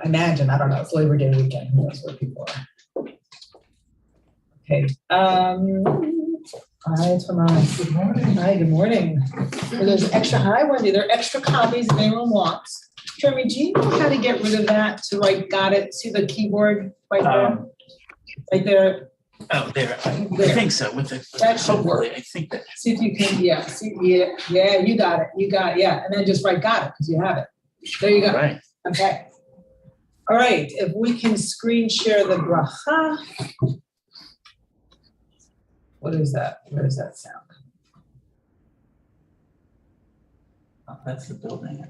imagine, I don't know, it's Labor Day weekend, who knows where people are. Okay. Hi, Tomas. Good morning. Hi, good morning. Well, there's extra, hi, Wendy. There are extra copies if anyone wants. Jeremy, do you know how to get rid of that to write got it? See the keyboard right there? Right there. Oh, there. I think so. With the that should work. I think that. See if you can, yeah. See, yeah, you got it. You got it, yeah. And then just write got it because you have it. There you go. All right. Okay. All right. If we can screen share the bracha. What is that? Where does that sound? Oh, that's the building.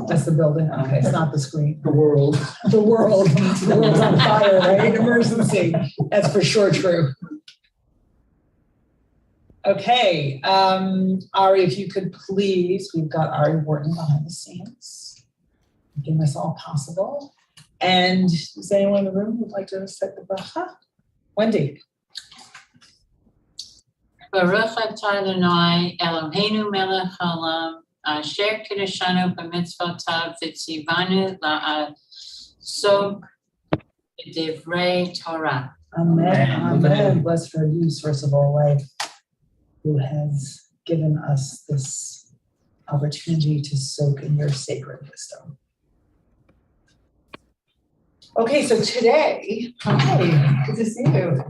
That's the building. Okay, it's not the screen. The world. The world. The world's on fire, right? Emergency. That's for sure true. Okay, Ari, if you could please, we've got Ari working behind the scenes, making this all possible. And is anyone in the room who would like to set the bracha? Wendy. Baruch atah Adonai Eloheinu melech haolam asher kiddushanu b'mitzvotav v'tzivanu la'asok b'divrei Torah. Amen. Amen. Blessed are you, source of all life, who has given us this opportunity to soak in your sacred wisdom. Okay, so today, hi, good to see you.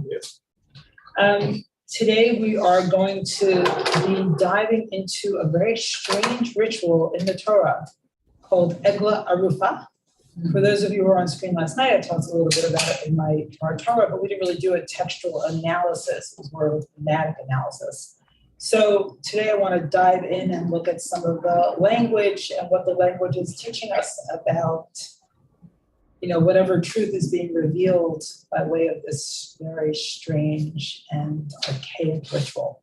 Today we are going to be diving into a very strange ritual in the Torah called Egla Arufa. For those of you who were on screen last night, I talked a little bit about it in my Torah, but we didn't really do a textual analysis. It was more of a thematic analysis. So today I want to dive in and look at some of the language and what the language is teaching us about, you know, whatever truth is being revealed by way of this very strange and archaic ritual.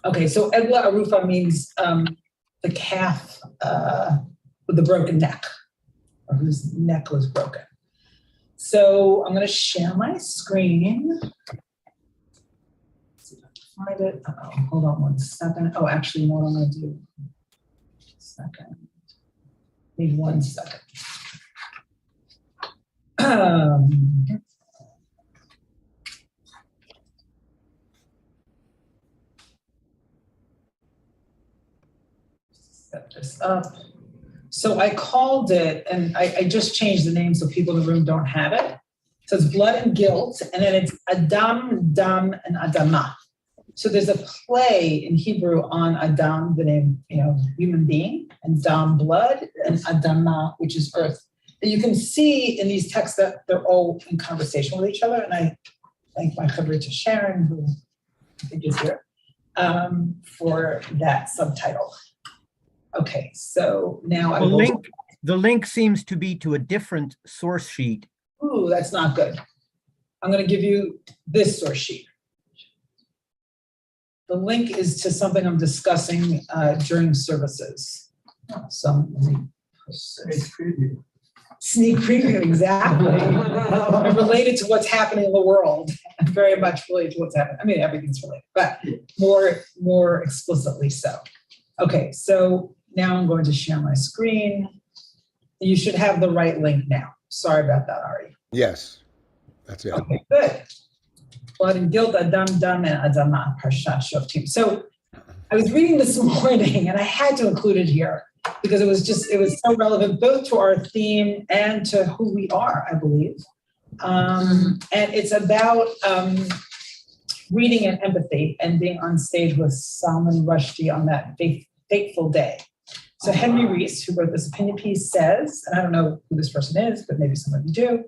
Okay, so Egla Arufa means the calf with the broken neck, or whose neck was broken. So I'm going to share my screen. Let's see if I can find it. Hold on one second. Oh, actually, you know what I'm going to do? Second. Need 1 second. Set this up. So I called it, and I just changed the name so people in the room don't have it. So it's blood and guilt, and then it's Adam, Dam, and Adamah. So there's a play in Hebrew on Adam, the name, you know, human being, and Dam, blood, and Adamah, which is earth. And you can see in these texts that they're all in conversation with each other. And I thank my Chavrita Sharon, who I think is here, for that subtitle. Okay, so now the link seems to be to a different source sheet. Ooh, that's not good. I'm going to give you this source sheet. The link is to something I'm discussing during services. Sneak preview, exactly. I'm related to what's happening in the world. I'm very much related to what's happening. I mean, everything's related, but more explicitly so. Okay, so now I'm going to share my screen. You should have the right link now. Sorry about that, Ari. Yes, that's it. Okay, good. Blood and guilt, Adam, Dam, and Adamah, Parshat Shoftim. So I was reading this morning, and I had to include it here because it was so relevant both to our theme and to who we are, I believe. And it's about reading and empathy and being on stage with Salman Rushdie on that fateful day. So Henry Reese, who wrote this opinion piece, says, and I don't know who this person is, but maybe some of you do,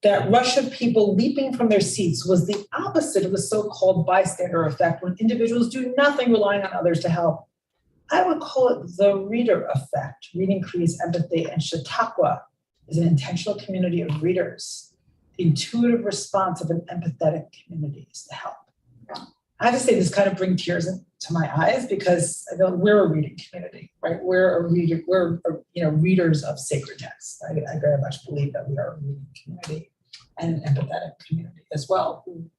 that rush of people leaping from their seats was the opposite of the so-called bystander effect when individuals do nothing relying on others to help. I would call it the reader effect. Reading creates empathy, and Chautauqua is an intentional community of readers. The intuitive response of an empathetic community is to help. I have to say this kind of brings tears to my eyes because I know we're a reading community, right? We're readers of sacred texts. I very much believe that we are a reading community and an empathetic community as well, who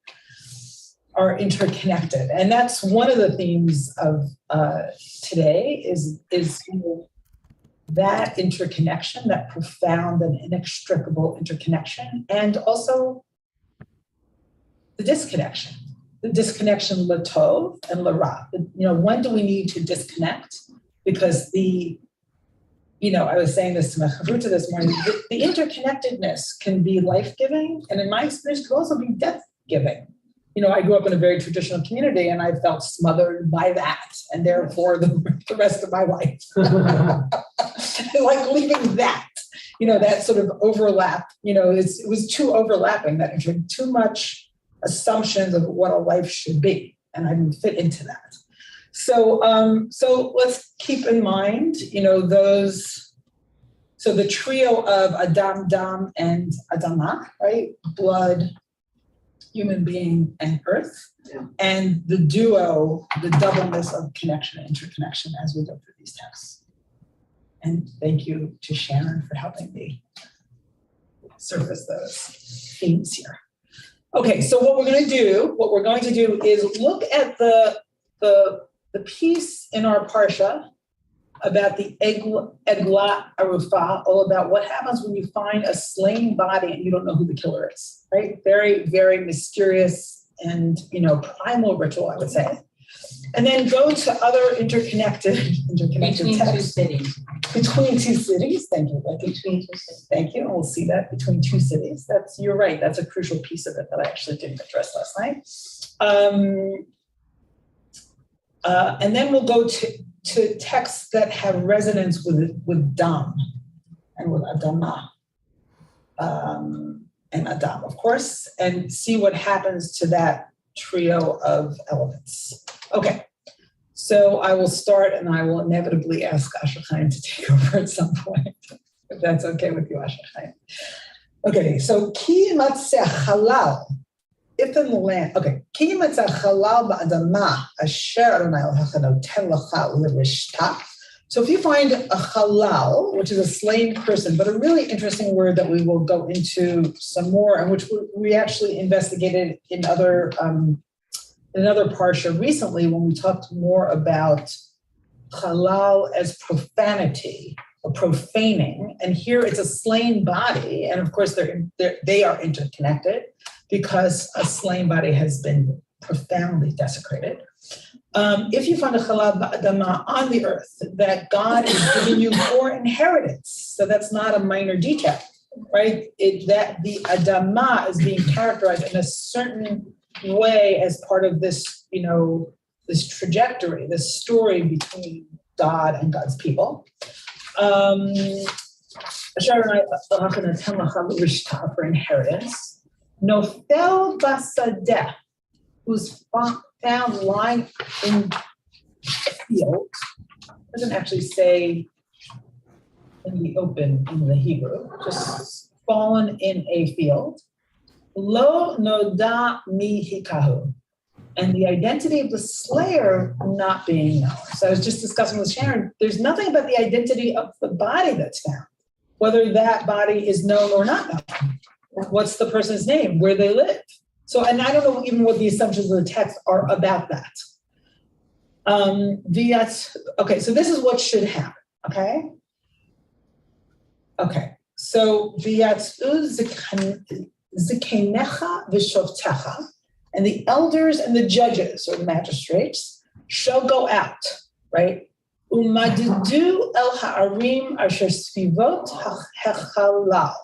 are interconnected. And that's one of the themes of today is that interconnection, that profound and inextricable interconnection, and also the disconnection latov and lara. When do we need to disconnect? Because I was saying this to my chavruta this morning, the interconnectedness can be life-giving, and in my experience, could also be death-giving. I grew up in a very traditional community, and I felt smothered by that, and therefore the rest of my life. Like leaving that, that sort of overlap, it was too overlapping, that too much assumptions of what a life should be, and I didn't fit into that. So let's keep in mind, those. So the trio of Adam, Dam, and Adamah, right? Blood, human being, and earth, and the duo, the doubleness of connection and interconnection as we go through these texts. And thank you to Sharon for helping me surface those themes here. Okay, so what we're going to do is look at the piece in our parsha about the Egla Arufah, all about what happens when you find a slain body and you don't know who the killer is, right? Very, very mysterious and, primal ritual, I would say. And then go to other interconnected Between two texts. cities. Between two cities, thank you, Becky. Between two cities. Thank you, and we'll see that between two cities. You're right, that's a crucial piece of it that I actually didn't address last night. And then we'll go to texts that have resonance with Dam and with Adamah, and Adam, of course, and see what happens to that trio of elements. Okay, so I will start, and I will inevitably ask Asher Chaim to take over at some point, if that's okay with you, Asher Chaim. Okay, so ki matzeh halal, if in the land, okay, ki matzeh halal ba'adamah asher Adonai Elohecha noten lecha l'rishta. So if you find a halal, which is a slain person, but a really interesting word that we will go into some more, and which we actually investigated in another parsha recently when we talked more about halal as profanity or profaning. And here it's a slain body, and of course they are interconnected because a slain body has been profoundly desecrated. If you find a halal ba'adamah on the earth that God is giving you for inheritance, so that's not a minor detail, right? That the adamah is being characterized in a certain way as part of this, this trajectory, this story between God and God's people. For inheritance. Nofel basadeh, who's found lying in a field, doesn't actually say in the open in the Hebrew, just fallen in a field. Lo noda mi hikahu, and the identity of the slayer not being known. So I was just discussing with Sharon, there's nothing about the identity of the body that's found, whether that body is known or not known. What's the person's name, where they live. So, and I don't know even what the assumptions of the text are about that. Okay, so this is what should happen, okay? Okay, so v'yatzu zikenecha v'shovtecha, and the elders and the judges, or the magistrates, shall go out, right? Umadidu el ha'arim asher svivot hechalal,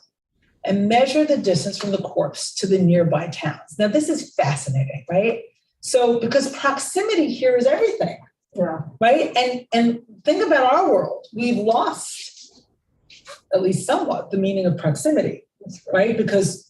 and measure the distance from the corpse to the nearby towns. Now, this is fascinating, right? So, because proximity here is everything, right? And think about our world. We've lost, at least somewhat, the meaning of proximity, right? Because,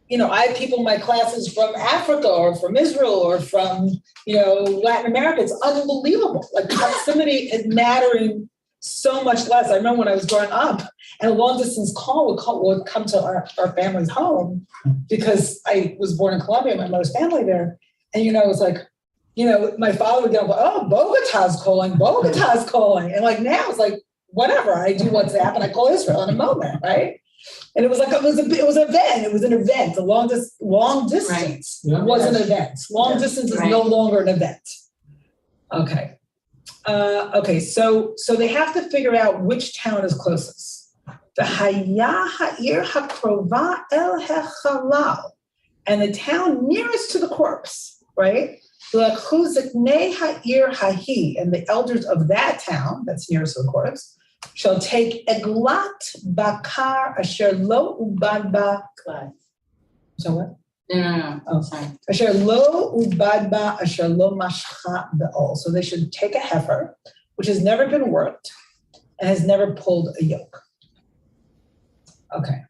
I have people in my classes from Africa or from Israel or from, Latin America. It's unbelievable. Like, proximity is mattering so much less. I remember when I was growing up, and a long distance call would come to our family's home, because I was born in Colombia, my mother's family there. And, it was like, my father would go, oh, Bogota's calling. And like now it's like, whatever, I do WhatsApp and I call Israel in a moment, right? And it was like, it was an event. It was an event. A long distance was an event. Long distance is no longer an event. Okay. Okay, so they have to figure out which town is closest. V'haya ha'ir hakrova el hechalal, and the town nearest to the corpse, right? L'akhu ziknei ha'ir hahi, and the elders of that town that's nearest to the corpse shall take eglat bakar asher lo ubad ba. So what? No, Oh. sorry. Asher lo ubad ba asher lo mashcha be'ol. So they should take a heifer, which has never been worked and has never pulled a yoke. Okay.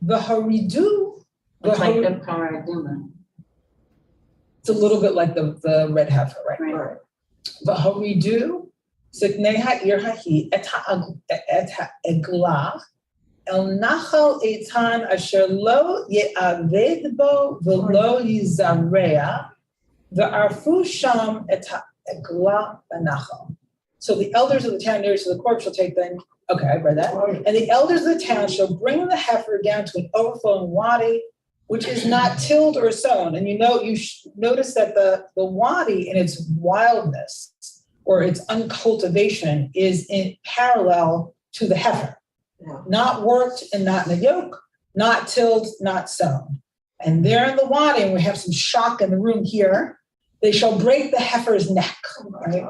V'haridu. It's like the paraduma. It's a little bit like the red heifer, right? Right. V'haridu ziknei ha'ir hahi et ha'eglah el nachal eitan asher lo ye'aved bo v'lo yizarea v'arfu sham et ha'eglah b'nachal. So the elders of the town nearest to the corpse shall take them. Okay, I read that. And the elders of the town shall bring the heifer down to an overflowing wadi, which is not tilled or sown. And you notice that the wadi in its wildness or its uncultivation is in parallel to the heifer. Not worked and not in a yoke, not tilled, not sown. And there in the wadi, and we have some shock in the room here, they shall break the heifer's neck, right?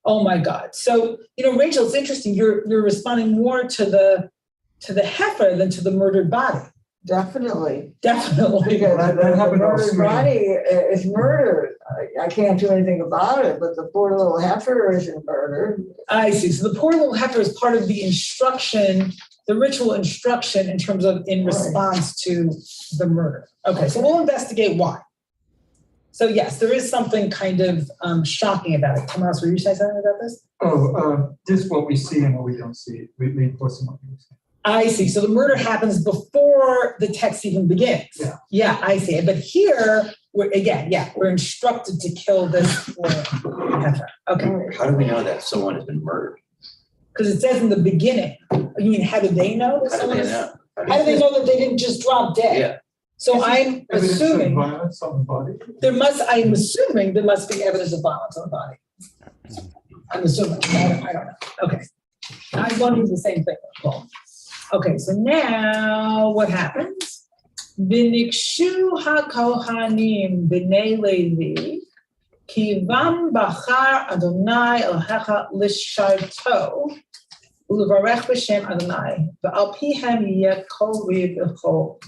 Oh my God. So, Rachel, it's interesting. You're responding more to the heifer than to the murdered body. Definitely. Because the murdered body is murdered. I can't do anything about it, but the poor little heifer isn't murdered. I see. So the poor little heifer is part of the instruction, the ritual instruction in response to the murder. Okay, so we'll investigate why. So yes, there is something kind of shocking about it. Tomas, were you saying something about this? Just what we see and what we don't see. Reinforcing what we see. I see. So the murder happens before the text even begins. Yeah, I see it. But here, we're instructed to kill this poor heifer. Okay. How do we know that someone has been murdered? Because it says in the beginning. You mean, how do they know that someone is? How do they know that they didn't just drop dead? Yeah. So I'm assuming violence on the body. I'm assuming there must be evidence of violence on the body. I'm assuming. I don't know. Okay. I'm wondering the same thing. Cool. Okay, so now what happens? V'nikshu hakohanim b'nei Levi ki vam bachar Adonai Elohecha lisharto ulevarech b'shem Adonai v'al pihem yeh kol riv v'chol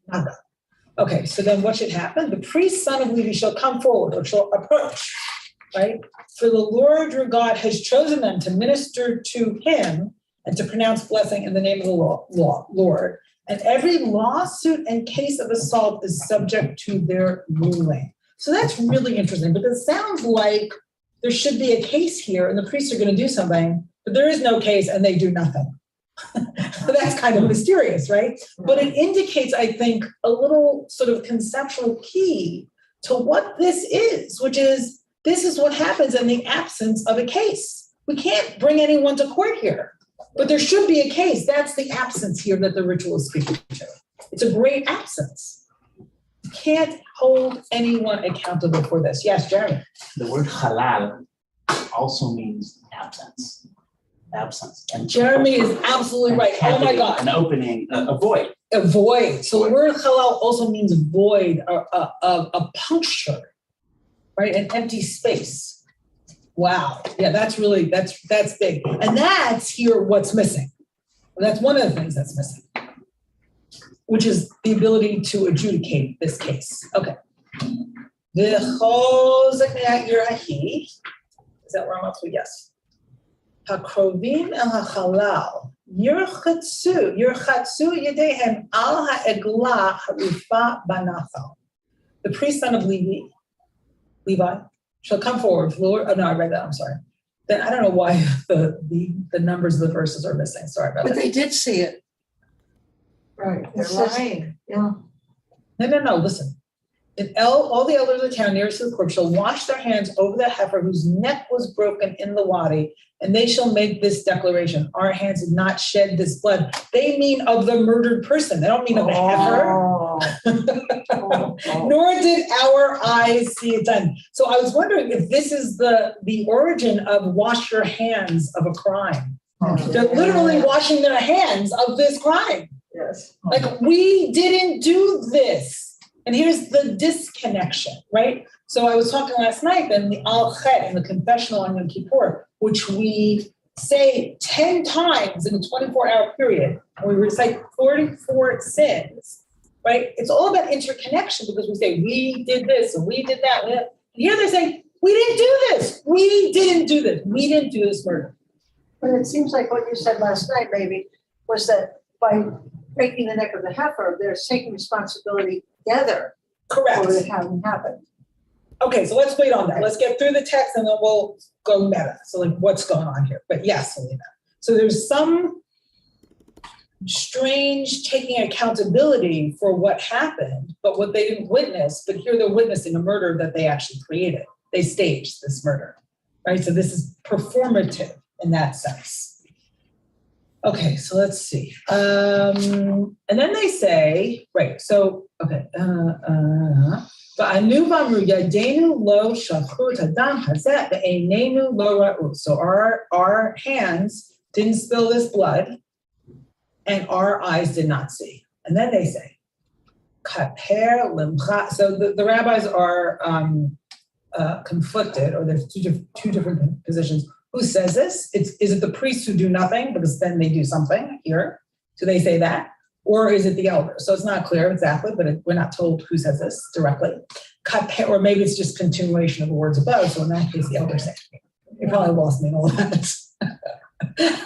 nada. Okay, so then what should happen? The priest son of Levi shall come forward or shall approach, right? For the Lord your God has chosen them to minister to him and to pronounce blessing in the name of the Lord. And every lawsuit and case of assault is subject to their ruling. So that's really interesting, because it sounds like there should be a case here and the priests are going to do something, but there is no case and they do nothing. So that's kind of mysterious, right? But it indicates, I think, a little sort of conceptual key to what this is, which is this is what happens in the absence of a case. We can't bring anyone to court here. But there should be a case. That's the absence here that the ritual is speaking to. It's a great absence. You can't hold anyone accountable for this. Yes, Jeremy. The word halal also means absence. And Jeremy is absolutely right. Oh my God. An opening, a void. A void. So the word halal also means void, a puncture, right? An empty space. Wow. Yeah, that's big. And that's here what's missing. That's one of the things that's missing, which is the ability to adjudicate this case. Okay. Is that where I'm up to? Yes. Hakrovim el hachalal yirchatzu yedehem al ha'eglah harufa banachal. The priest son of Levi shall come forward. Lord, oh no, I read that. I'm sorry. Then I don't know why the numbers of the verses are missing. Sorry about that. But they did see it. Right. They're lying. Yeah. No. Listen. And all the elders of the town nearest to the corpse shall wash their hands over the heifer whose neck was broken in the wadi, and they shall make this declaration: our hands did not shed this blood. They mean of the murdered person. They don't mean of the heifer. Nor did our eyes see it done. So I was wondering if this is the origin of wash your hands of a crime. They're literally washing their hands of this crime. Yes. Like, we didn't do this. And here's the disconnection, right? So I was talking last night in the Al-Chet, in the confessional on Yom Kippur, which we say 10 times in a 24-hour period, and we recite 44 sins, right? It's all about interconnection, because we say, we did this and we did that. And here they're saying, we didn't do this. We didn't do this. We didn't do this murder. But it seems like what you said last night, maybe, was that by breaking the neck of the heifer, they're taking responsibility together Correct. for it having happened. Okay, so let's wait on that. Let's get through the text and then we'll go meta. So like, what's going on here? But yes, Selena. So there's some strange taking accountability for what happened, but what they didn't witness, but here they're witnessing a murder that they actually created. They staged this murder, right? So this is performative in that sense. Okay, so let's see. And then they say, right, so, okay. So our hands didn't spill this blood, and our eyes did not see. And then they say, kaper limcha. So the rabbis are conflicted, or there's two different positions. Who says this? Is it the priests who do nothing because then they do something here? Do they say that? Or is it the elders? So it's not clear exactly, but we're not told who says this directly. Or maybe it's just continuation of the words above. So in that case, the elders say it. You probably lost me in all that.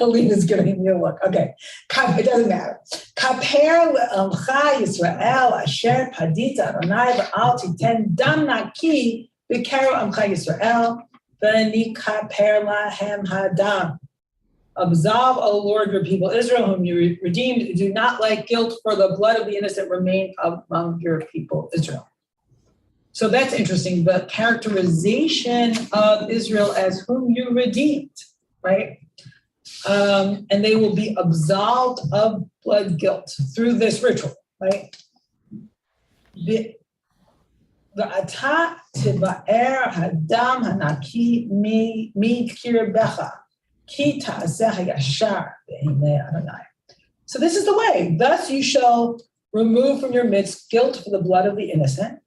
Alina's giving me a look. Okay, it doesn't matter. Kaper le'amcha Yisrael asher padita Adonai v'al titen dam naki b'kero amcha Yisrael. Absolve, O Lord, your people Israel, whom you redeemed. Do not let guilt for the blood of the innocent remain among your people Israel. So that's interesting. The characterization of Israel as whom you redeemed, right? And they will be absolved of blood guilt through this ritual, right? V'ata tiba'er hadam hanaki mikirbecha ki ta'aseh hayashar b'einei Adonai. So this is the way. Thus you shall remove from your midst guilt for the blood of the innocent,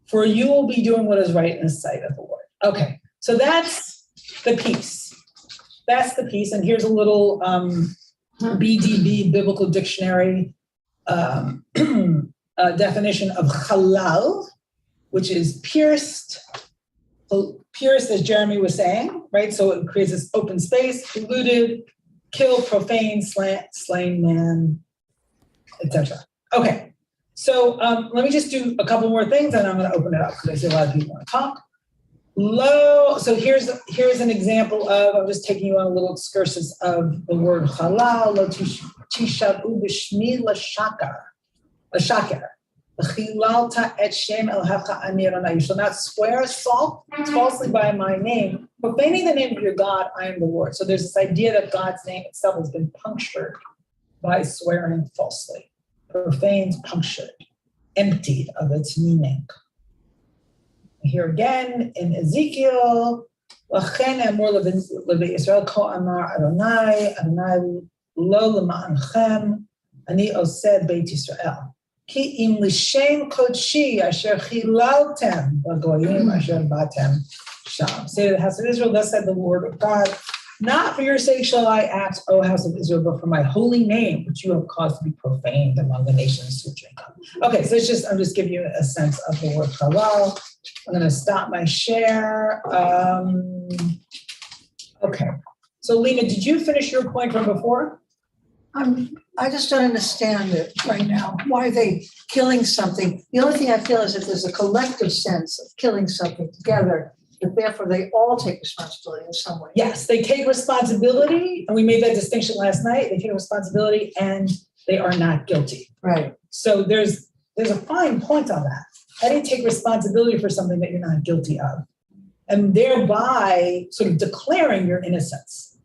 for you will be doing what is right in the sight of the Lord. Okay, so that's the piece. That's the piece. And here's a little BDB, Biblical Dictionary definition of halal, which is pierced, as Jeremy was saying, right? So it creates this open space, polluted, killed, profane, slain man, etc. Okay, so let me just do a couple more things and I'm going to open it up because I see a lot of people want to talk. So here's an example of, I'm just taking you on a little excursus of the word halal, lo tishabu b'shmi l'shaker. You shall not swear falsely by my name, profaning the name of your God, I am the Lord. So there's this idea that God's name itself has been punctured by swearing falsely. Profaned, punctured, emptied of its meaning. Here again in Ezekiel, Israel ko amar Adonai, Adonai lo l'ma'anchem, ani osed beit Yisrael. Ki im l'shem kodshi asher chilaltem b'goyim asher batem sham. Say to the house of Israel, thus said the Lord of God, not for your sake shall I act, O house of Israel, but for my holy name, which you have caused to be profaned among the nations who drink of. Okay, so I'm just giving you a sense of the word halal. I'm going to stop my share. Okay, so Lena, did you finish your point from before? I just don't understand it right now. Why are they killing something? The only thing I feel is that there's a collective sense of killing something together, that therefore they all take responsibility in some way. Yes, they take responsibility, and we made that distinction last night. They take responsibility and they are not guilty. Right. So there's a fine point on that. how do you take responsibility for something that you're not guilty of? And thereby sort of declaring your innocence.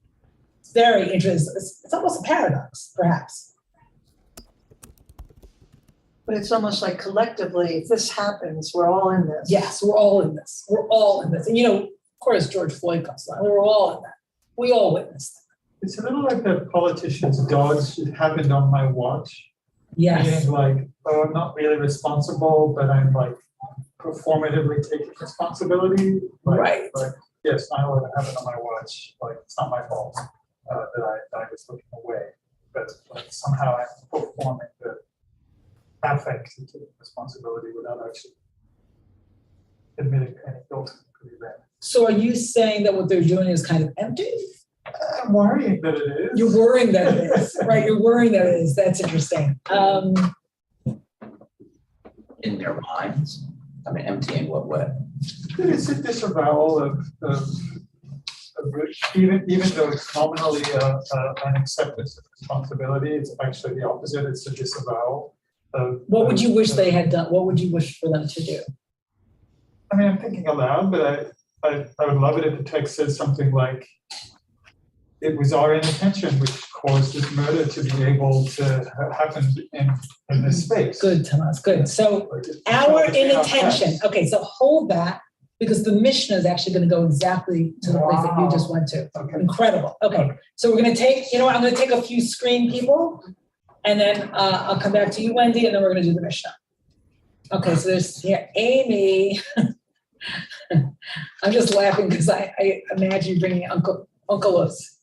It's very interesting. It's almost a paradox, perhaps. But it's almost like collectively, if this happens, we're all in this. Yes, we're all in this. We're all in this. And of course, George Floyd comes along. We're all in that. We all witnessed it. It's a little like the politician's dogs. It happened on my watch. Yes. Meaning like, oh, I'm not really responsible, but I'm like performatively taking responsibility. Like, Right. Like, yes, 9/11 happened on my watch. Like, it's not my fault that I was looking away. But like, somehow I'm performing the affect to take responsibility without actually admitting any guilt to the event. So are you saying that what they're doing is kind of empty? I'm worrying that it is. You're worrying that it is, right? You're worrying that it is. That's interesting. In their minds? I mean, empty in what way? It's a disavowal of even though it's nominally an acceptance of responsibility, it's actually the opposite. It's a disavowal. What would you wish they had done? What would you wish for them to do? I mean, I'm thinking aloud, but I would love it if the text says something like, it was our inattention which caused this murder to be able to happen in this space. Good, Tomas, good. So Like, it's our not between our inattention. past. Okay, so hold that because the Mishnah is actually going to go exactly to the place that you Wow. just went to. Okay. Incredible. Okay, so we're going to take, I'm going to take a few screen people and then I'll come back to you, Wendy, and then we're going to do the Mishnah. Okay, so there's here, Amy. I'm just laughing because I imagine you bringing Uncle Luz.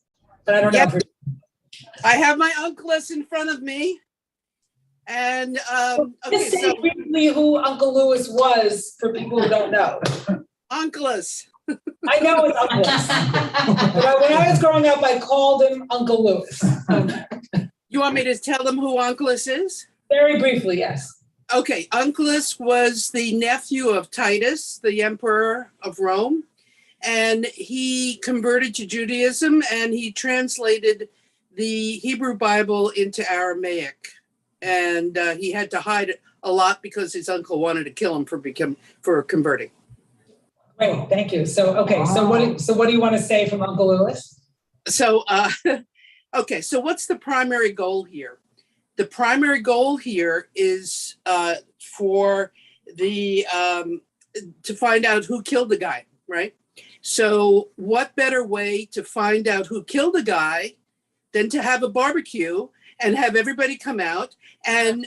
But I don't know. Yep. If you're- I have my uncleus in front of me. And, okay, Just say so briefly who Uncle Lewis was for people who don't know. uncleus. I know it's Uncle Lewis. But when I was growing up, I called him Uncle Lewis. You want me to tell them who uncleus is? Very briefly, yes. Okay, Uncleus was the nephew of Titus, the emperor of Rome, and he converted to Judaism and he translated the Hebrew Bible into Aramaic. And he had to hide it a lot because his uncle wanted to kill him for converting. Great, thank you. So, okay, so what do you want to say from Uncle Lewis? So, okay, so what's the primary goal here? The primary goal here is for the to find out who killed the guy, right? So what better way to find out who killed the guy than to have a barbecue and have everybody come out and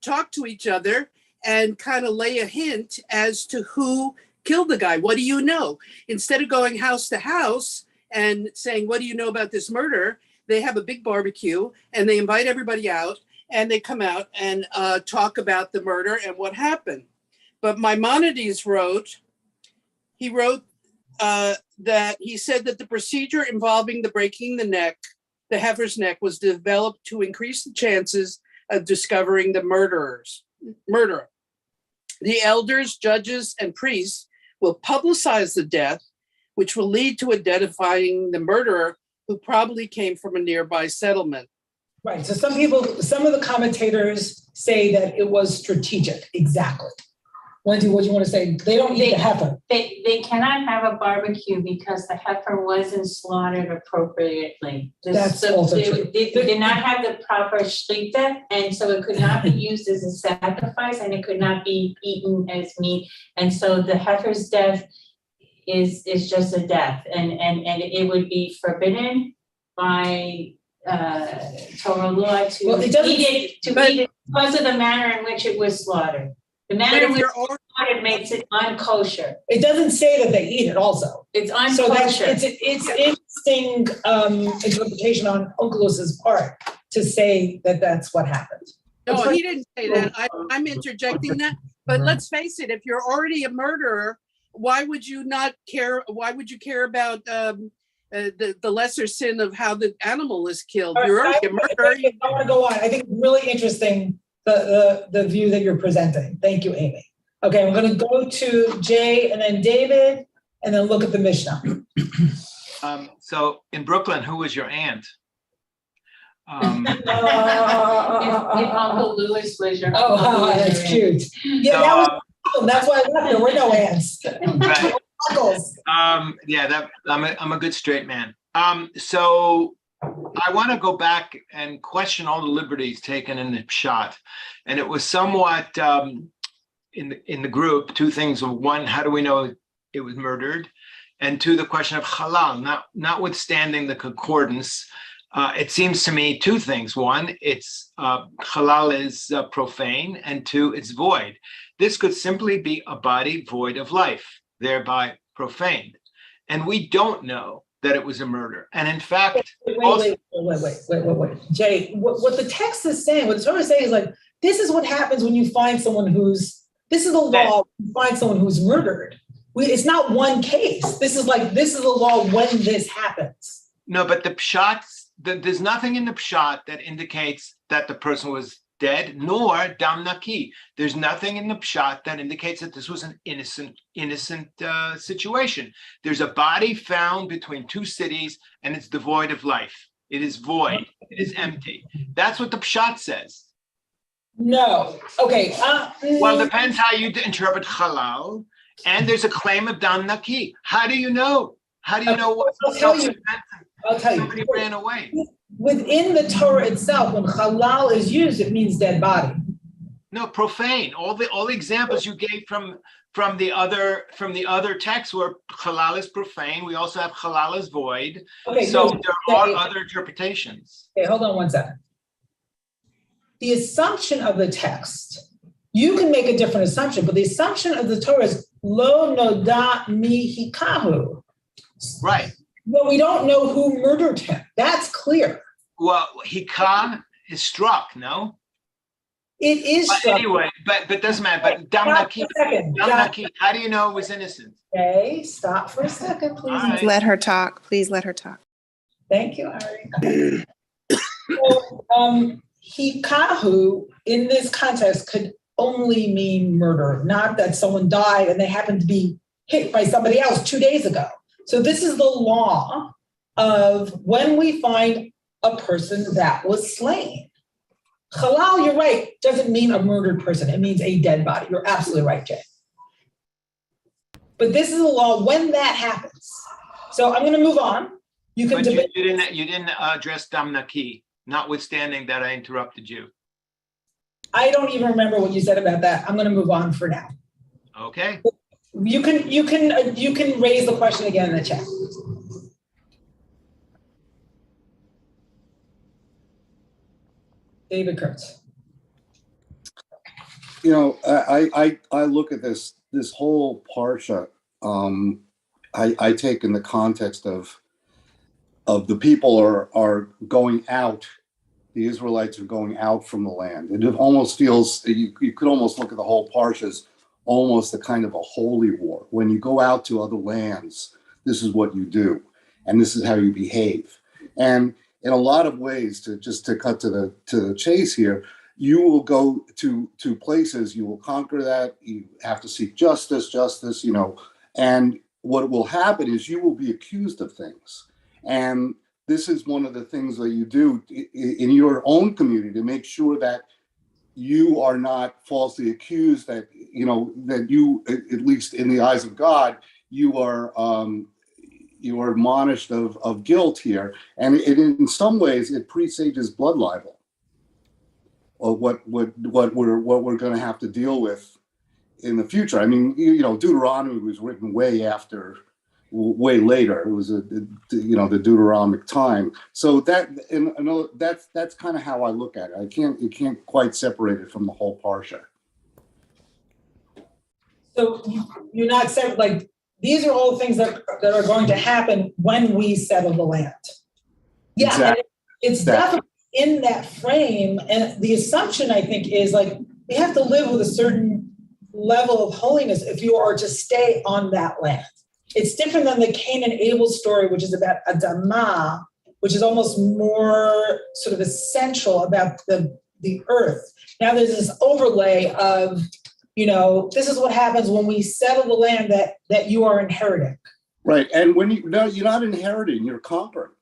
talk to each other and kind of lay a hint as to who killed the guy. What do you know? Instead of going house to house and saying, what do you know about this murder? They have a big barbecue and they invite everybody out and they come out and talk about the murder and what happened. But Maimonides wrote that he said that the procedure involving the breaking the heifer's neck was developed to increase the chances of discovering the murderer. The elders, judges, and priests will publicize the death, which will lead to identifying the murderer, who probably came from a nearby settlement. Right, so some of the commentators say that it was strategic, exactly. Wendy, what do you want to say? They don't eat the heifer. They cannot have a barbecue because the heifer wasn't slaughtered appropriately. That's also true. They did not have the proper shlita, and so it could not be used as a sacrifice, and it could not be eaten as meat. And so the heifer's death is just a death, and it would be forbidden by Torah law to eat it because of the manner in which it was slaughtered. The manner in which it was slaughtered makes it unkosher. It doesn't say that they eat it also. It's unkosher. So it's interesting interpretation on Uncle Lewis's part to say that that's what happened. No, he didn't say that. I'm interjecting that. But let's face it, if you're already a murderer, why would you not care? Why would you care about the lesser sin of how the animal is killed? You're already a murderer. I want to go on. I think really interesting the view that you're presenting. Thank you, Amy. Okay, I'm going to go to Jay and then David, and then look at the Mishnah. So in Brooklyn, who was your aunt? If Uncle Lewis was your Oh, that's cute. Yeah, that was problem. That's why I left. There were no ants. Right. Uncles. Yeah, I'm a good straight man. So I want to go back and question all the liberties taken in the shot. And it was somewhat in the group, two things. One, how do we know it was murdered? And two, the question of halal, notwithstanding the concordance. It seems to me two things. One, it's halal is profane, and two, it's void. This could simply be a body void of life, thereby profaned. And we don't know that it was a murder. And in fact, Wait. Jay, what the text is saying, what the Torah is saying is like, this is what happens when you find someone this is the law, when you find someone who's murdered. It's not one case. This is the law when this happens. No, but the pshat, there's nothing in the pshat that indicates that the person was dead, nor dam naki. There's nothing in the pshat that indicates that this was an innocent situation. There's a body found between two cities, and it's devoid of life. It is void. It is empty. That's what the pshat says. No. Okay. Well, depends how you interpret halal. And there's a claim of dam naki. How do you know? How do you know what? I'll tell you. Somebody ran away. Within the Torah itself, when halal is used, it means dead body. No, profane. All the examples you gave from the other texts were halal is profane. We also have halal is void. Okay, so no, there are other interpretations. Okay, hold on one second. The assumption of the text, you can make a different assumption, but the assumption of the Torah is lo noda mi hikahu. Right. Well, we don't know who murdered him. That's clear. Well, hikah is struck, no? It is but struck. Anyway, but doesn't matter. But dam naki, how do you know it was innocent? Okay, stop for a second, please. Right. Let her talk. Please let her talk. Thank you, Ari. So, hikahu in this context could only mean murder, not that someone died and they happened to be hit by somebody else 2 days ago. So this is the law of when we find a person that was slain. Halal, you're right, doesn't mean a murdered person. It means a dead body. You're absolutely right, Jay. But this is the law when that happens. So I'm going to move on. You can debate. You didn't address dam naki, notwithstanding that I interrupted you. I don't even remember what you said about that. I'm going to move on for now. Okay. You can raise the question again in the chat. David Kurtz. You know, I look at this whole parsha. I take in the context of the people are going out. The Israelites are going out from the land. It almost feels you could almost look at the whole parsha as almost a kind of a holy war. When you go out to other lands, this is what you do, and this is how you behave. And in a lot of ways, to cut to the chase here, you will go to places, you will conquer that, you have to seek justice, you know, and what will happen is you will be accused of things. And this is one of the things that you do in your own community to make sure that you are not falsely accused, that, you know, that you, at least in the eyes of God, you are admonished of guilt here. And in some ways, it presages blood libel, or what we're going to have to deal with in the future. I mean, you know, Deuteronomy was written way later. It was the Deuteronomic time. So that's kind of how I look at it. You can't quite separate it from the whole parsha. So you're not saying, like, these are all things that are going to happen when we settle the land. Yeah, exactly. It's definitely in that frame. And the assumption, I think, is like, we have to live with a certain level of holiness if you are to stay on that land. It's different than the Cain and Abel story, which is about Adamah, which is almost more sort of essential about the earth. Now there's this overlay of, you know, this is what happens when we settle the land that you are inheriting. Right, and when you're not inheriting, you're conquering.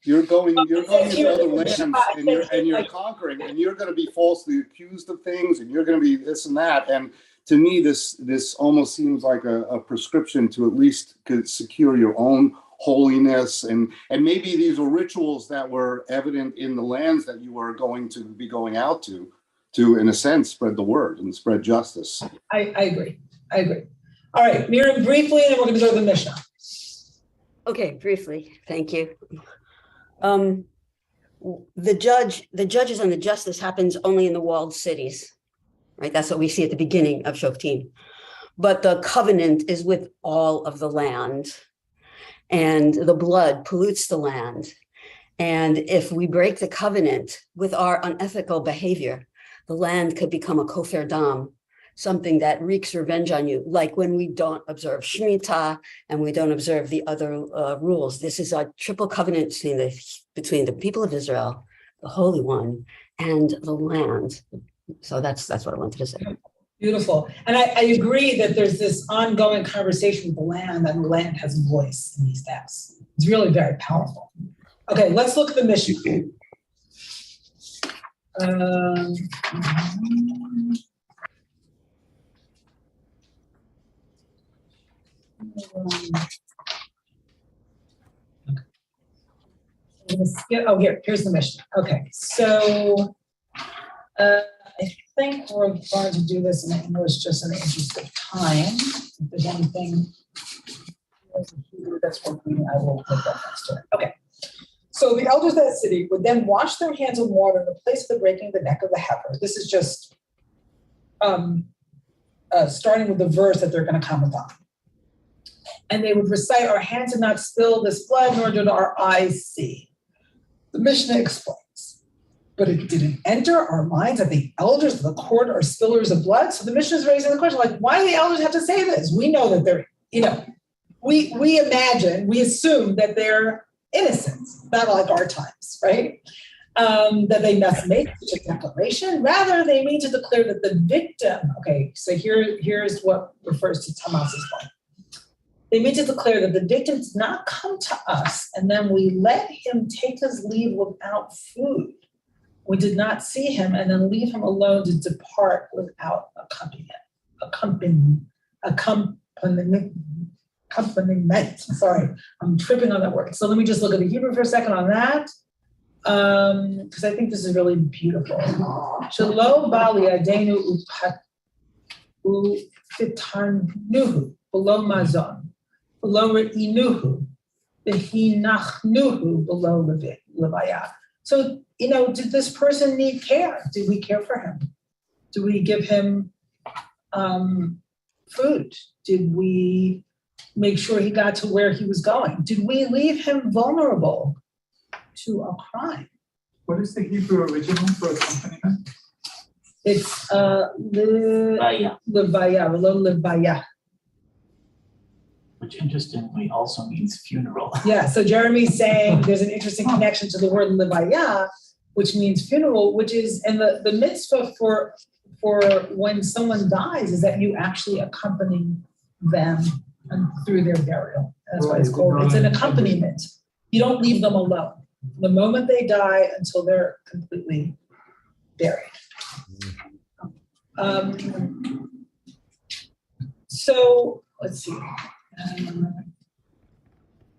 You're going into other lands, and you're conquering, and you're going to be falsely accused of things, and you're going to be this and that. And to me, this almost seems like a prescription to at least secure your own holiness, and maybe these were rituals that were evident in the lands that you were going to be going out to in a sense spread the word and spread justice. I agree. All right, Miriam, briefly, and then we're going to go to the Mishnah. Okay, briefly, thank you. The judges and the justice happens only in the walled cities, right? That's what we see at the beginning of Shoftim. But the covenant is with all of the land, and the blood pollutes the land. And if we break the covenant with our unethical behavior, the land could become a kofer dam, something that wreaks revenge on you, like when we don't observe Shemitah and we don't observe the other rules. This is a triple covenant between the people of Israel, the Holy One, and the land. So that's what I wanted to say. Beautiful. And I agree that there's this ongoing conversation with the land, and the land has a voice in these texts. It's really very powerful. Okay, let's look at the Mishnah. Here's the Mishnah. Okay, so I think we're going to do this in English just in the interest of time. If there's anything that's worth reading, I will make reference to it. Okay. So the elders of that city would then wash their hands in water in the place of the breaking of the neck of the heifer. This is just starting with the verse that they're going to comment on. And they would recite, "Our hands did not spill this blood, nor did our eyes see." The Mishnah explains, but it didn't enter our minds that the elders of the court are spillers of blood. So the Mishnah is raising the question, like, why do the elders have to say this? We know that they're, we assume that they're innocent, not like our times, right? That they must make such a declaration. Rather, they mean to declare that the victim, okay, so here's what refers to Tamas's point. They mean to declare that the victim did not come to us, and then we let him take his leave without food. We did not see him, and then leave him alone to depart without accompaniment. Sorry, I'm tripping on that word. So let me just look at the Hebrew for a second on that, because I think this is really beautiful. Shelo bali adenu ufitarnuhu below mazon. Below inuhu, behinachnuhu below levaya. So, did this person need care? Did we care for him? Did we give him food? Did we make sure he got to where he was going? Did we leave him vulnerable to a crime? What is the Hebrew original for accompaniment? It's levaya, levaya. Which interestingly also means funeral. Yeah, so Jeremy's saying there's an interesting connection to the word levaya, which means funeral, which is, and the mitzvah for when someone dies is that you actually accompany them through their burial. That's why it's called, it's an accompaniment. You don't leave them alone. The moment they die until they're completely buried. So let's see.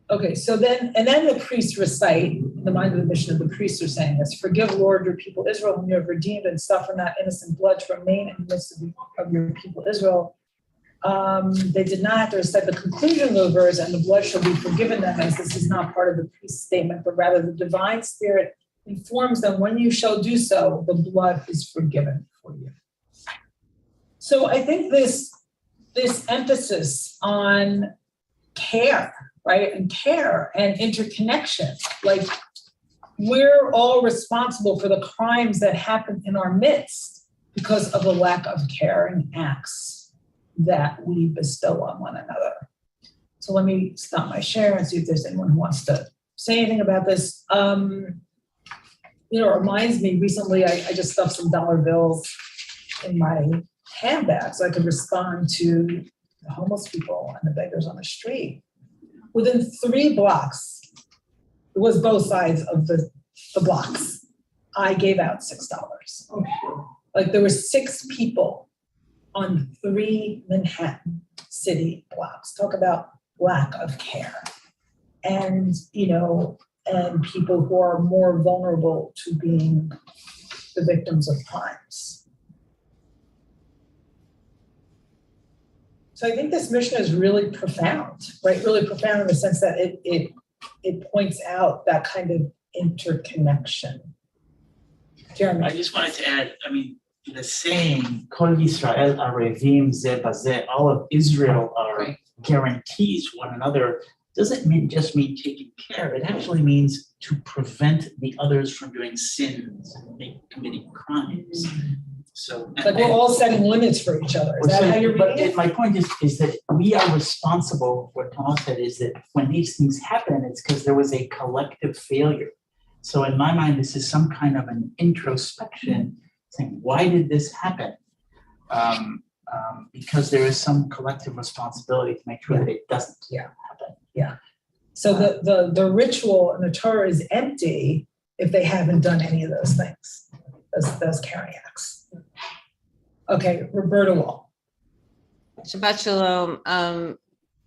Okay, so then the priests recite, in the mind of the Mishnah, the priests are saying this: "Forgive, Lord, your people Israel, whom you have redeemed, and suffer not innocent blood to remain in the midst of your people Israel." They did not have to recite the conclusion of the verse, "and the blood shall be forgiven them," as this is not part of the priest's statement, but rather the divine spirit informs them, "When you shall do so, the blood is forgiven for you." So I think this emphasis on care, right? And care and interconnection, like we're all responsible for the crimes that happen in our midst because of a lack of care and acts that we bestow on one another. So let me stop my share and see if there's anyone who wants to say anything about this. It reminds me, recently I just stuffed some dollar bills in my handbag so I could respond to the homeless people and the beggars on the street. Within 3 blocks, it was both sides of the blocks, I gave out $6. Like there were 6 people on 3 Manhattan city blocks. Talk about lack of care. And, and people who are more vulnerable to being the victims of crimes. So I think this mission is really profound, right? Really profound in the sense that it points out that kind of interconnection. Jeremy. I just wanted to add, the saying, Kol Yisrael arevim ze bazeh, all of Israel are guarantees one another, doesn't just mean taking care. It actually means to prevent the others from doing sins and committing crimes. So like we're all setting limits for each other. Is that how you're reading it? My point is that we are responsible. What Thomas said is that when these things happen, it's because there was a collective failure. So in my mind, this is some kind of an introspection, saying, why did this happen? Because there is some collective responsibility to make sure that it doesn't happen. Yeah. So the ritual in the Torah is empty if they haven't done any of those things, those caring acts. Okay, Roberta Wall. Shabbat Shalom.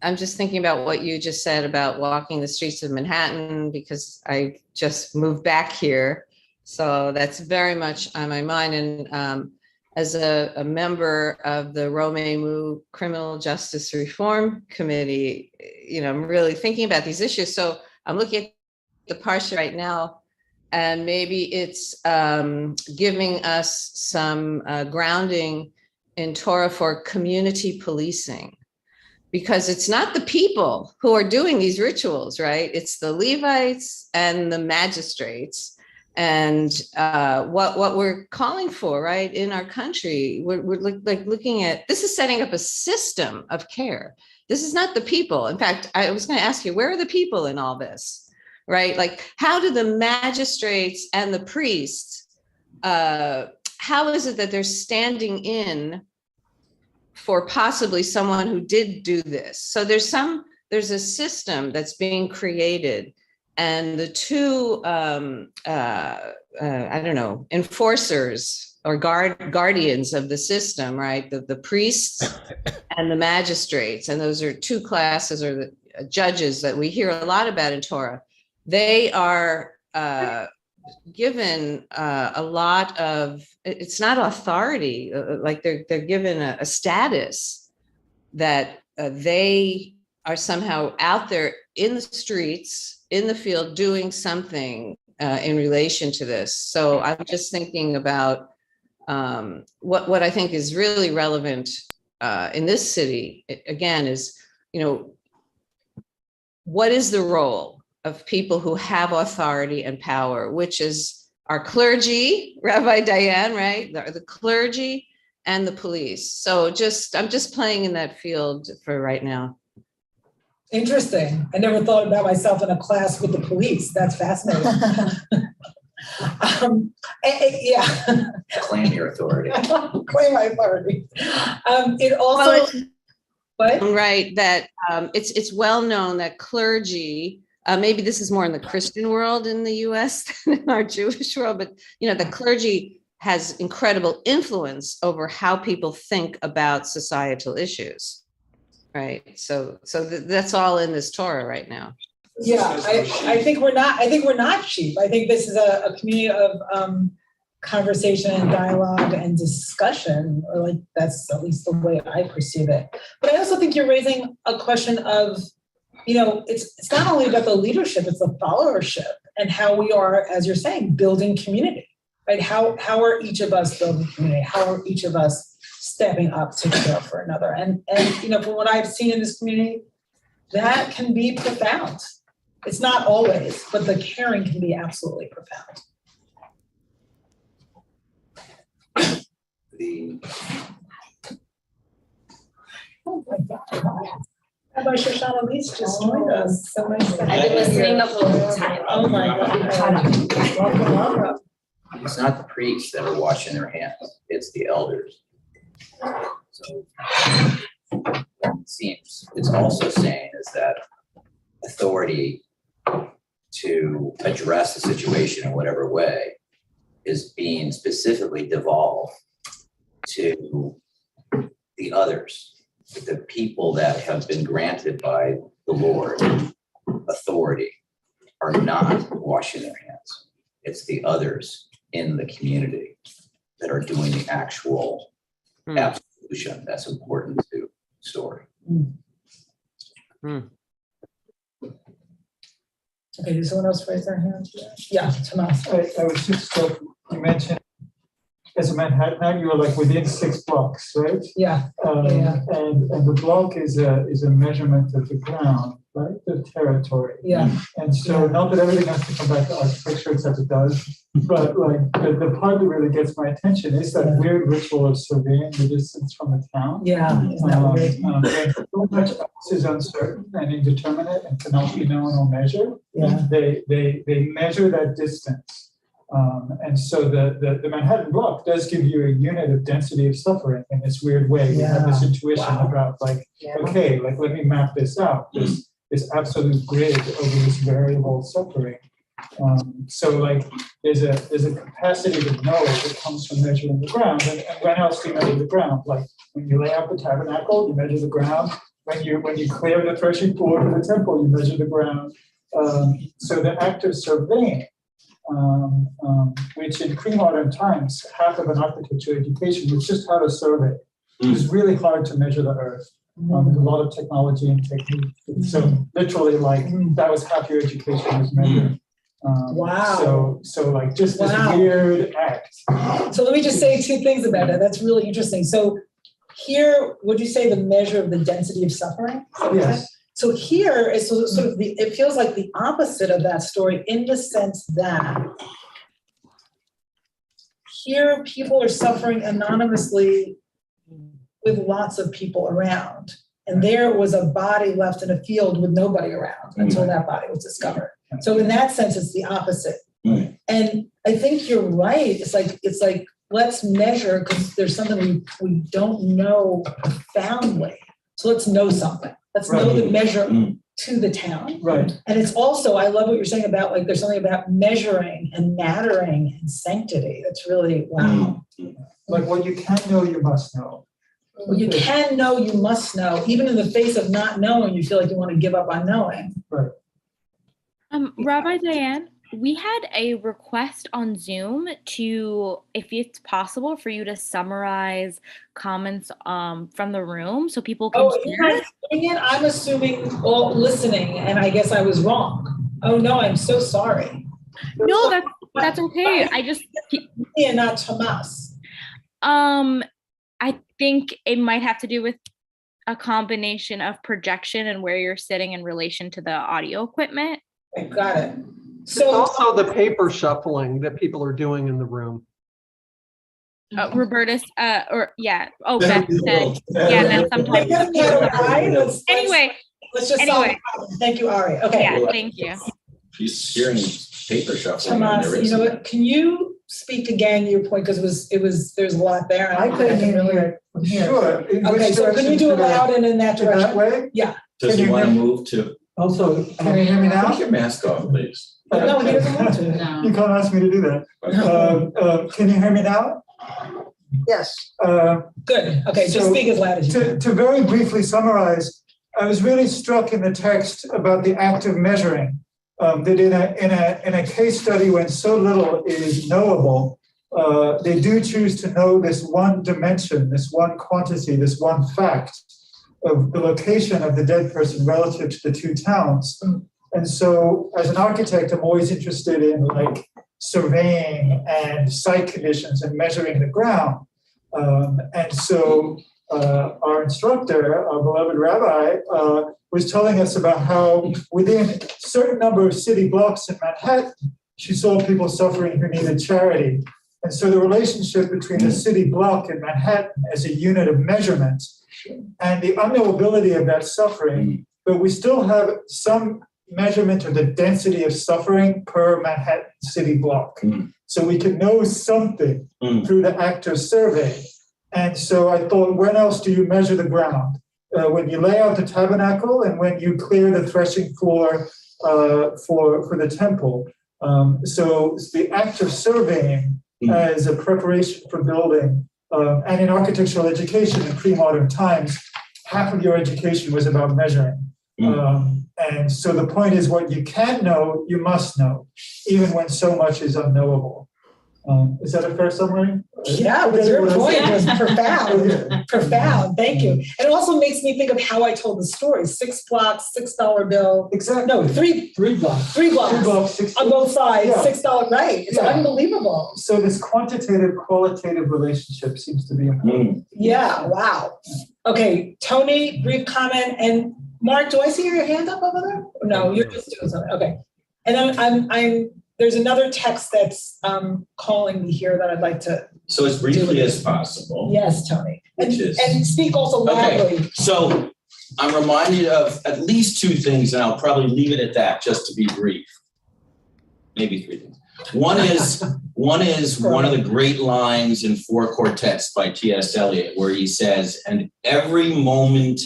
I'm just thinking about what you just said about walking the streets of Manhattan, because I just moved back here. So that's very much on my mind. And as a member of the Romemu Criminal Justice Reform Committee, I'm really thinking about these issues. So I'm looking at the Parsha right now, and maybe it's giving us some grounding in Torah for community policing, because it's not the people who are doing these rituals, right? It's the Levites and the magistrates. And what we're calling for, right, in our country, we're looking at, this is setting up a system of care. This is not the people. In fact, I was going to ask you, where are the people in all this, right? Like, how do the magistrates and the priests, how is it that they're standing in for possibly someone who did do this? So there's a system that's being created. And the two, enforcers or guardians of the system, right? The priests and the magistrates. And those are two classes, or the judges that we hear a lot about in Torah. They are given a lot of, it's not authority, like they're given a status that they are somehow out there in the streets, in the field, doing something in relation to this. So I'm just thinking about what I think is really relevant in this city, again, is, what is the role of people who have authority and power, which is our clergy, Rabbi Diane, right? The clergy and the police. So I'm just playing in that field for right now. Interesting. I never thought about myself in a class with the police. That's fascinating. Yeah. Claim your authority. Claim my authority. It also, right, that it's well known that clergy, maybe this is more in the Christian world in the US than in our Jewish world, but the clergy has incredible influence over how people think about societal issues. Right. So that's all in this Torah right now. Yeah, I think we're not cheap. I think this is a community of conversation and dialogue and discussion, or like that's at least the way I perceive it. But I also think you're raising a question of, it's not only about the leadership, it's the followership and how we are, as you're saying, building community, right? How are each of us building community? How are each of us stepping up to care for another? And from what I've seen in this community, that can be profound. It's not always, but the caring can be absolutely profound. Oh my God. Rabbi Shoshana Leach just joined us. So nice to have I've been you listening here. the whole time. Oh my God. Welcome. It's not the priests that are washing their hands, it's the elders. So it seems it's also saying is that authority to address the situation in whatever way is being specifically devolved to the others, the people that have been granted by the Lord authority are not washing their hands. It's the others in the community that are doing the actual absolution. That's important to the story. Okay, did someone else raise their hand? Yeah, Tomas. I was just struck, you mentioned as a Manhattan, you were like within 6 blocks, right? Yeah. And the block is a measurement of the ground, right? The territory. Yeah. And so not that everything has to come back to architecture except it does, but like the part that really gets my attention is that weird ritual of surveying the distance from the town. Yeah. Isn't that weird? When so much else is uncertain and indeterminate and cannot be known or measured. Yeah. They measure that distance. And so the Manhattan block does give you a unit of density of suffering in this weird way. We have this intuition about like, okay, like let me map this out, this absolute grid over this variable suffering. So like there's a capacity to know that comes from measuring the ground. And when else do you measure the ground? Like when you lay out the tabernacle, you measure the ground. When you clear the threshing floor for the temple, you measure the ground. So the act of surveying, which in pre-modern times, half of an architecture education was just how to survey. It was really hard to measure the earth. There's a lot of technology and technique. So literally, like that was half your education was measured. Wow. So like just this weird act. So let me just say 2 things about that. That's really interesting. So here, would you say the measure of the density of suffering? Yes. So here is sort of it feels like the opposite of that story in the sense that here people are suffering anonymously with lots of people around. And there was a body left in a field with nobody around until that body was discovered. So in that sense, it's the opposite. And I think you're right. It's like let's measure because there's something we don't know profoundly. So let's know something. Let's know the measure to the town. Right. And it's also, I love what you're saying about like, there's something about measuring and mattering and sanctity. That's really, wow. Like what you can know, you must know. What you can know, you must know. Even in the face of not knowing, you feel like you want to give up on knowing. Right. Rabbi Diane, we had a request on Zoom to, if it's possible, for you to summarize comments from the room so people can hear. I'm assuming all listening, and I guess I was wrong. Oh no, I'm so sorry. No, that's okay. I just and not Tomas. I think it might have to do with a combination of projection and where you're sitting in relation to the audio equipment. I got it. So it's also the paper shuffling that people are doing in the room. Robertus, or yeah. Oh, Beth said, yeah. Then sometimes. Anyway, let's just solve the problem. Thank you, Ari. Okay. Yeah, thank you. She's hearing paper shuffling. Tomas, you know what? Can you speak again your point because it was there's a lot there. I couldn't hear it. Sure. Okay, so can you do it loud and in that direction? That way? Yeah. Does he want to move to? Also, can you hear me now? Take your mask off, please. No, he doesn't want to. No. You can't ask me to do that. Can you hear me now? Yes. Good. Okay, just speak as loud as you can. To very briefly summarize, I was really struck in the text about the act of measuring. That in a case study when so little is knowable, they do choose to know this one dimension, this one quantity, this one fact of the location of the dead person relative to the 2 towns. And so as an architect, I'm always interested in like surveying and site conditions and measuring the ground. And so our instructor, our beloved rabbi, was telling us about how within a certain number of city blocks in Manhattan, she saw people suffering who needed charity. And so the relationship between the city block and Manhattan as a unit of measurement and the unknowability of that suffering, but we still have some measurement of the density of suffering per Manhattan city block. So we can know something through the act of survey. And so I thought, when else do you measure the ground? When you lay out the tabernacle and when you clear the threshing floor for the temple. So it's the act of surveying as a preparation for building And in architectural education in pre-modern times, half of your education was about measuring. And so the point is, what you can know, you must know, even when so much is unknowable. Is that a fair summary? Yeah, but your point was profound, profound. Thank you. And it also makes me think of how I told the story. 6 blocks, $6 bill. Exactly. No, three blocks. 3 blocks on both sides, Yeah. $6. Right. It's unbelievable. So this quantitative, qualitative relationship seems to be important. Yeah. Wow. Okay, Tony, brief comment. And Mark, do I see your hand up over there? No, you're just doing something. Okay. And then I'm there's another text that's calling me here that I'd like to. So as briefly as possible. Yes, Tony. Which is. And speak also loudly. Okay, so I'm reminded of at least 2 things, and I'll probably leave it at that just to be brief. Maybe 3 things. One is one of the great lines in 4 Quartets by T.S. Eliot, where he says, "And every moment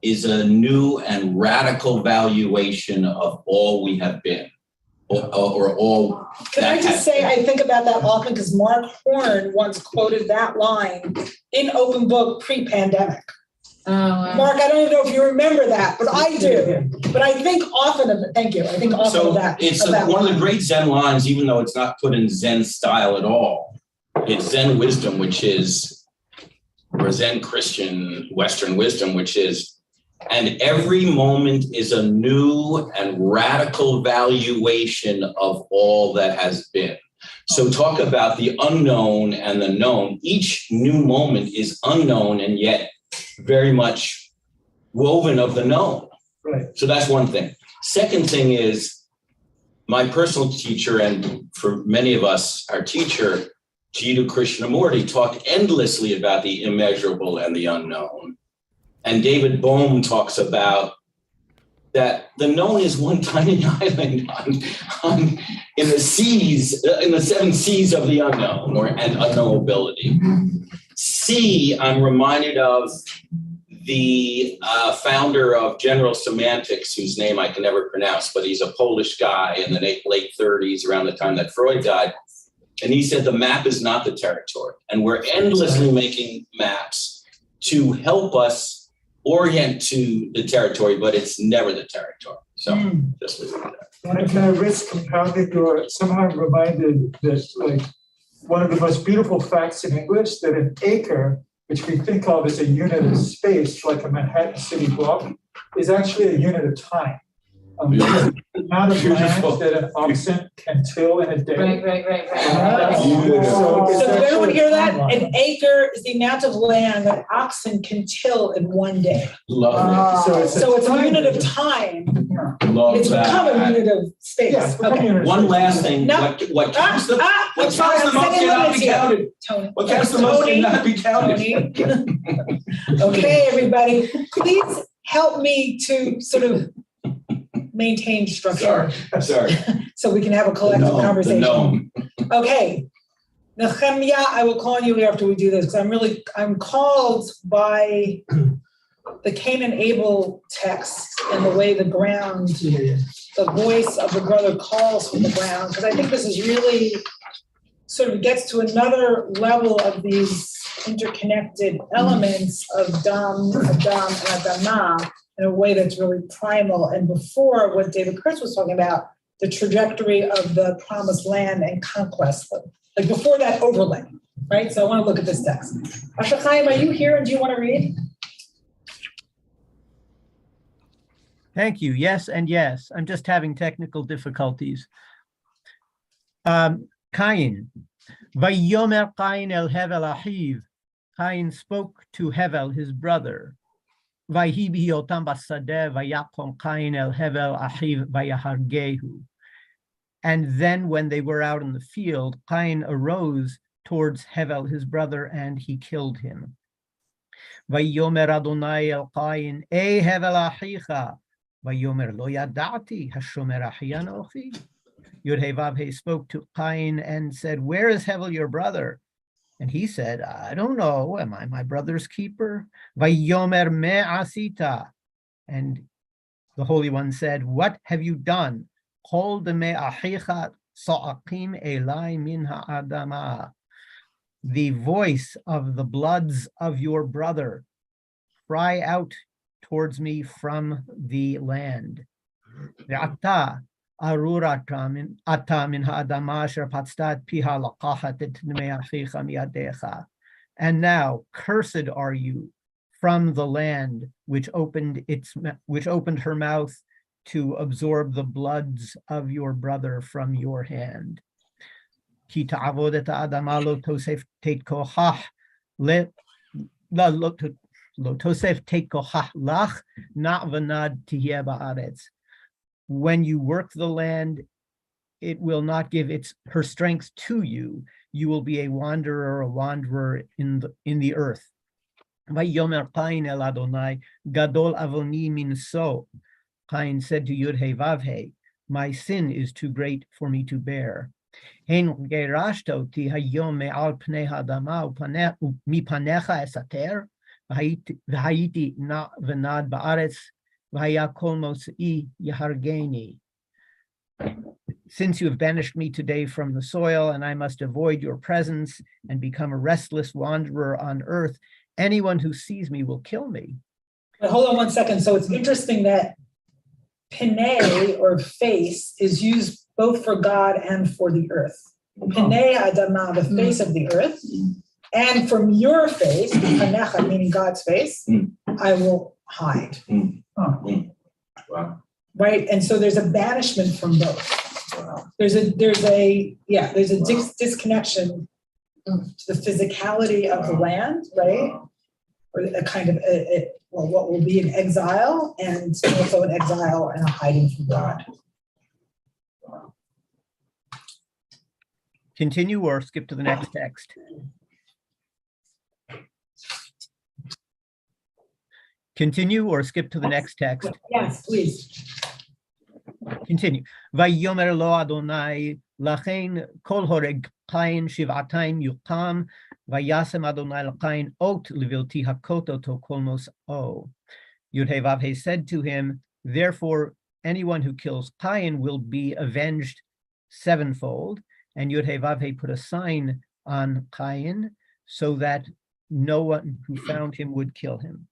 is a new and radical valuation of all we have been." Or all. Can I just say, I think about that often because Mark Horn once quoted that line in Open Book pre-pandemic. Oh, wow. Mark, I don't even know if you remember that, but I do. But I think often of it. Thank you. I think often of that. It's one of the great Zen lines, even though it's not put in Zen style at all. It's Zen wisdom, which is, or Zen Christian Western wisdom, which is, "And every moment is a new and radical valuation of all that has been." So talk about the unknown and the known. Each new moment is unknown and yet very much woven of the known. Right. So that's one thing. Second thing is, my personal teacher, and for many of us, our teacher, Jiddu Krishnamurti, talked endlessly about the immeasurable and the unknown. And David Bohm talks about that the known is one tiny island in the seas, in the 7 seas of the unknown and unknowability. I'm reminded of the founder of General Semantics, whose name I can never pronounce, but he's a Polish guy in the late 30s, around the time that Freud died. And he said the map is not the territory. And we're endlessly making maps to help us orient to the territory, but it's never the territory. So just leave it at that. Can I risk compounding, or somehow I'm reminded that, like, one of the most beautiful facts in English, that an acre, which we think of as a unit of space, like a Manhattan city block, is actually a unit of time. The amount of land that an oxen can till in a day. Right. So does everyone hear that? An acre is the amount of land that oxen can till in one day. Love it. So it's a unit of time. Love It's become a unit of space. Yeah, Okay. One last thing. No. What counts the most cannot be counted. Tony. What counts the most cannot be counted. Tony. Okay, everybody, please help me to sort of maintain structure. Sorry. So we can have a collective conversation. Okay. Nehemiah, I will call you after we do this because I'm called by the Cain and Abel text and the way the ground, the voice of the brother calls from the ground, because I think this is really sort of gets to another level of these interconnected elements of Adam, and Adamah in a way that's really primal. And before, what David Kurtz was talking about, the trajectory of the promised land and conquest, like before that overlay, right? So I want to look at this text. Asher Chaim, are you here and do you want to read? Thank you. Yes and yes. I'm just having technical difficulties. Cain. Vayomer Cain el Hevel achiv. Cain spoke to Hevel, his brother. Vayhi b'hiotam basadeh vayakom Cain el Hevel achiv vayahargehu. And then when they were out in the field, Cain arose towards Hevel, his brother, and he killed him. Vayomer Adonai el Cain, Ei Hevel achicha. Vayomer lo yadati hashomer achi anochi. Yud-Heh-Vav-Heh spoke to Cain and said, where is Hevel, your brother? And he said, I don't know. Am I my brother's keeper? Vayomer me asita. And the Holy One said, what have you done? Kol de me achicha sa'akim elai min ha'adama. the voice of the bloods of your brother. Cry out towards me from the land. Ve'ata arurata min ata min ha'adama asher patstat piha laqachat et dmei achicha miyadecha. And now, cursed are you from the land which opened her mouth to absorb the bloods of your brother from your hand. Ki ta'avod et ha'adama lo tosef tet kochah lo tosef tet kochah lach na v'nad tihye ba'aretz. When you work the land, it will not give her strength to you. You will be a wanderer in the earth. Vayomer Cain el Adonai, gadol avoni minso. Cain said to Yud-Heh-Vav-Heh, my sin is too great for me to bear. Hein gerashta oti hayom me'al pnei ha'adama mipanecha esater, v'hayiti na v'nad ba'aretz, v'haya kol mos'i yahargeni. Since you have banished me today from the soil, and I must avoid your presence and become a restless wanderer on earth, anyone who sees me will kill me. But hold on one second. So it's interesting that Pnei, or face, is used both for God and for the earth. Pnei Adamah, the face of the earth, and from your face, Panecha, meaning God's face, I will hide. Wow. Right, and so there's a banishment from both. There's a disconnection to the physicality of the land, right? Or a kind of what will be an exile, and also an exile and a hiding from God. Continue or skip to the next text. Continue or skip to the next text. Yes, please. Continue. Vayomer lo Adonai lachen kol horeg Cain shiv'atayim yuqam vayasem Adonai l'Cain ot levilti hakototo kol mos'o. Yud-Heh-Vav-Heh said to him, therefore anyone who kills Cain will be avenged sevenfold. And Yud-Heh-Vav-Heh put a sign on Cain so that no one who found him would kill him.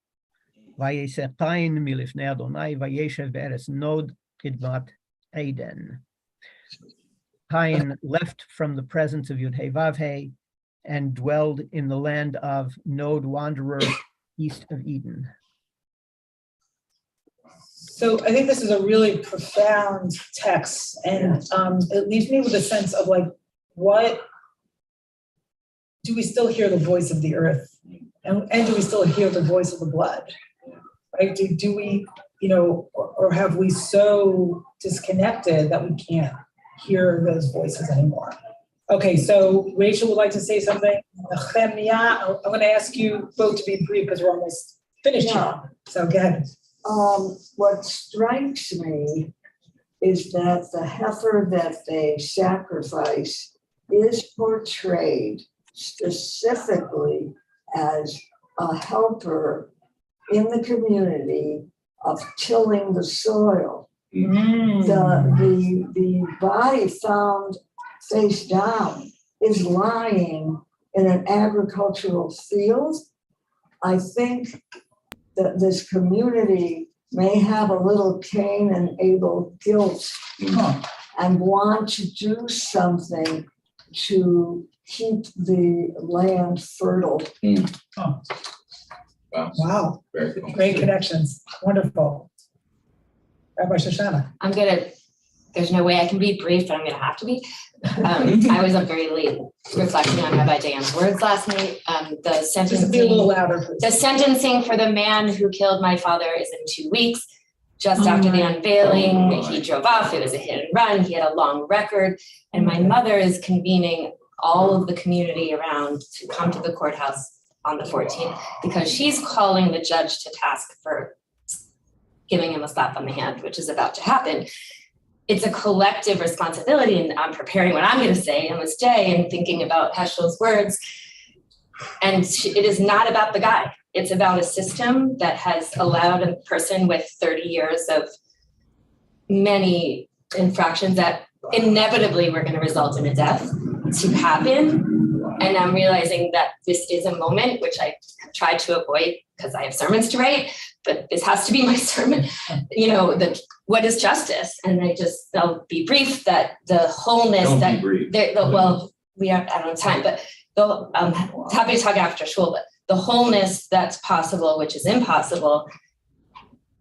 Vayeseh Cain milifnei Adonai vayeshev be'eretz Nod kidvat Eden. Cain left from the presence of Yud-Heh-Vav-Heh and dwelled in the land of Nod, wanderer, east of Eden. So I think this is a really profound text, and it leaves me with a sense of like, what do we still hear the voice of the earth, and do we still hear the voice of the blood? Right? Do we, or have we so disconnected that we can't hear those voices anymore? Okay, so Rachel would like to say something. Nehemiah, I'm going to ask you both to be brief because we're almost finished here. So go ahead. What strikes me is that the heifer that they sacrifice is portrayed specifically as a helper in the community of tilling the soil. The body found face down is lying in an agricultural field. I think that this community may have a little Cain and Abel guilt and want to do something to keep the land fertile. Wow. Great connections. Wonderful. Rabbi Shoshana. There's no way I can be brief, but I'm gonna have to be. I was up very late reflecting on Rabbi Diane's words last night. The sentencing, be a little louder, please. The sentencing for the man who killed my father is in 2 weeks. Just after the unveiling, he drove off. It was a hit and run. He had a long record. And my mother is convening all of the community around to come to the courthouse on the 14th because she's calling the judge to task for giving him a slap on the hand, which is about to happen. It's a collective responsibility, and I'm preparing what I'm going to say on this day and thinking about Heschel's words. And it is not about the guy. It's about a system that has allowed a person with 30 years of many infractions that inevitably were going to result in a death to happen. And I'm realizing that this is a moment which I have tried to avoid because I have sermons to write, but this has to be my sermon. What is justice? And I'll be brief, that the wholeness Don't be that, brief. we have, I don't have time, but I'm happy to talk after school, but the wholeness that's possible, which is impossible,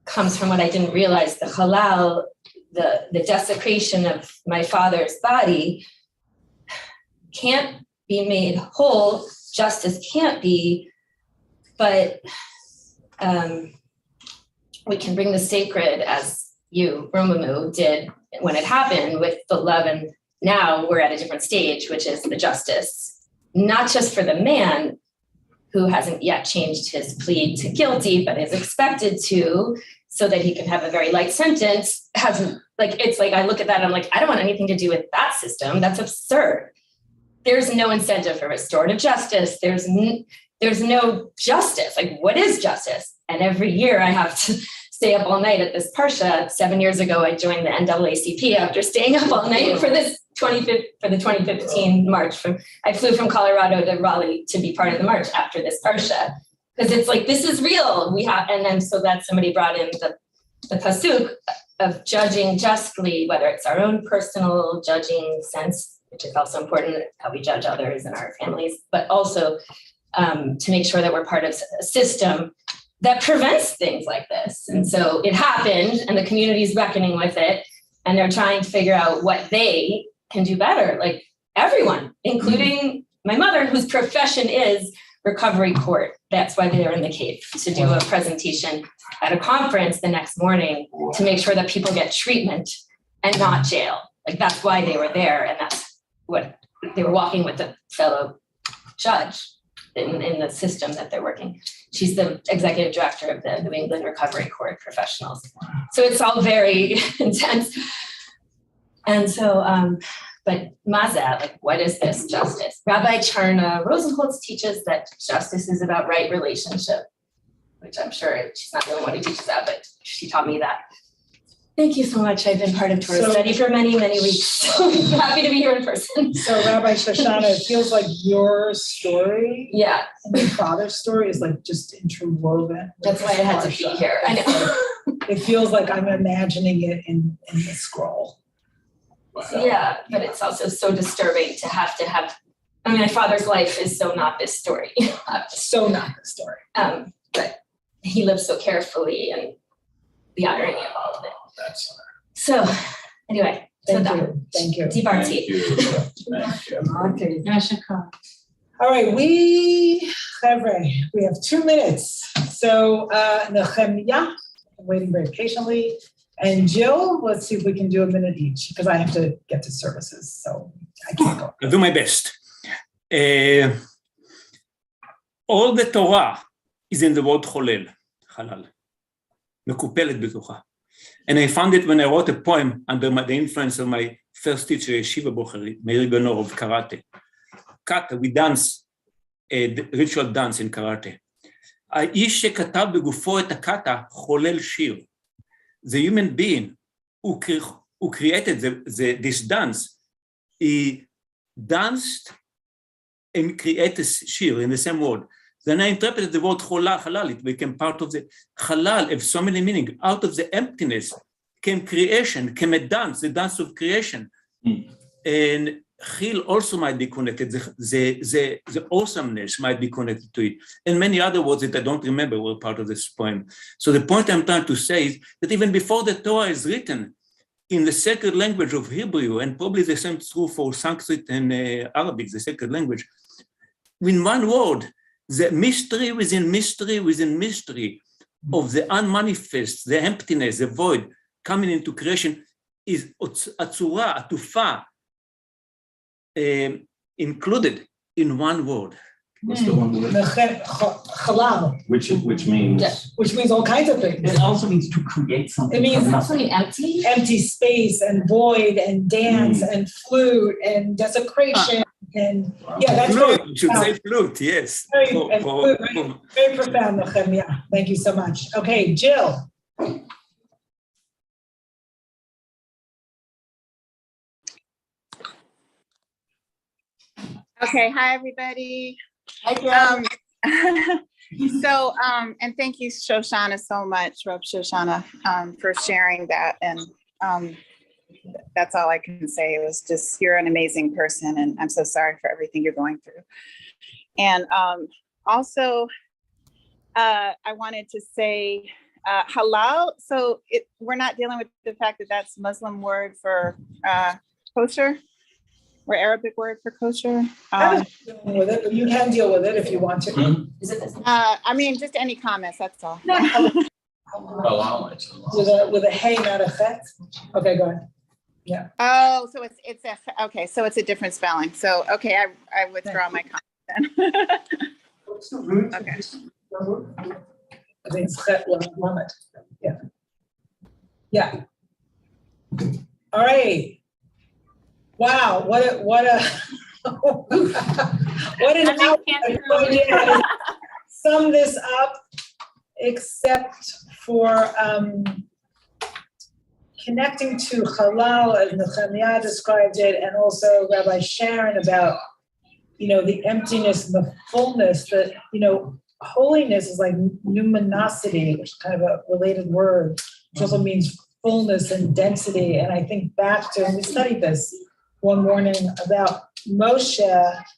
comes from what I didn't realize, the halal, the desecration of my father's body can't be made whole, justice can't be, but we can bring the sacred, as you, Romemu, did when it happened with the love, and now we're at a different stage, which is the justice, not just for the man who hasn't yet changed his plea to guilty, but is expected to, so that he can have a very light sentence. It's like, I look at that, I'm like, I don't want anything to do with that system. That's absurd. There's no incentive for restorative justice. There's no justice. Like, what is justice? And every year I have to stay up all night at this Parsha. 7 years ago, I joined the NAACP after staying up all night for the 2015 march. I flew from Colorado to Raleigh to be part of the march after this Parsha. Because it's like, this is real. And then so that somebody brought in the pasuk of judging justly, whether it's our own personal judging sense, which is also important, how we judge others and our families, but also to make sure that we're part of a system that prevents things like this. And so it happened, and the community's reckoning with it, and they're trying to figure out what they can do better, like everyone, including my mother, whose profession is recovery court. That's why they were in the cave, to do a presentation at a conference the next morning to make sure that people get treatment and not jail. Like, that's why they were there, and that's what they were walking with a fellow judge in the system that they're working. She's the executive director of the New England Recovery Court Professionals. So it's all very intense. And so, but Mazat, like, what is this justice? Rabbi Charna Rosenholz teaches that justice is about right relationship, which I'm sure she's not the only one who teaches that, but she taught me that. Thank you so much. I've been part of Torah study for many, many weeks. So I'm happy to be here in person. So Rabbi Shoshana, it feels like your story, and your father's story is like just interwoven. That's why I had to be here. I know. It feels like I'm imagining it in the scroll. So. Yeah, but it's also so disturbing to have, I mean, my father's life is so not this story. So not this story. But he lived so carefully, and the irony of all of it. So anyway, thank you. Dibarti. All right, we have 2 minutes. So Nehemiah, I'm waiting very patiently. And Jill, let's see if we can do a minute each, because I have to get to services, so I can't go. I'll do my best. All the Torah is in the word cholel, halal, מקופלת בתוכה. And I found it when I wrote a poem under the influence of my first teacher, Yeshiva Bocheri, Meir Benor, of karate. Kata, we dance, ritual dance in karate. האיש שכתב בגופו את הקאטה חולל שיר. The human being who created this dance, he danced and created shir in the same word. Then I interpreted the word halal, it became part of the halal of so many meanings. Out of the emptiness came creation, came a dance, the dance of creation. And Chil also might be connected, the awesomeness might be connected to it. And many other words that I don't remember were part of this poem. So the point I'm trying to say is that even before the Torah is written in the sacred language of Hebrew, and probably the same is true for Sanskrit and Arabic, the sacred language, in one word, the mystery within mystery within mystery of the unmanifest, the emptiness, the void coming into creation is atzura, atufa, included in one word. What's the one word? Halal. Which means? Yeah. Which means all kinds of things. It also means to create something. It means empty. Empty space and void and dance and flute and desecration and that's flute. very You should say flute, yes. Very profound, Nehemiah. Thank you so much. Okay, Jill. Okay, hi, everybody. And thank you, Shoshana, so much, Reb Shoshana, for sharing that. And that's all I can say. It was just, you're an amazing person, and I'm so sorry for everything you're going through. And also, I wanted to say halal. So we're not dealing with the fact that that's Muslim word for kosher, or Arabic word for kosher. With it, but you can deal with it if you want to. I mean, just any comments, that's all. With a hey, not a chet. Okay, go ahead. Yeah. Oh, so okay, so it's a different spelling. So, okay, I withdraw my comment then. What's the root? Okay. I think it's chet lamed. Yeah. Yeah. All right. Wow, what a what an outcome. I have no idea how to sum this up, except for connecting to halal as Nehemiah described it, and also Rabbi Sharon about, the emptiness and the fullness, that, holiness is like numinosity, which is kind of a related word, which also means fullness and density. And I think back to, and we studied this one morning about Moshe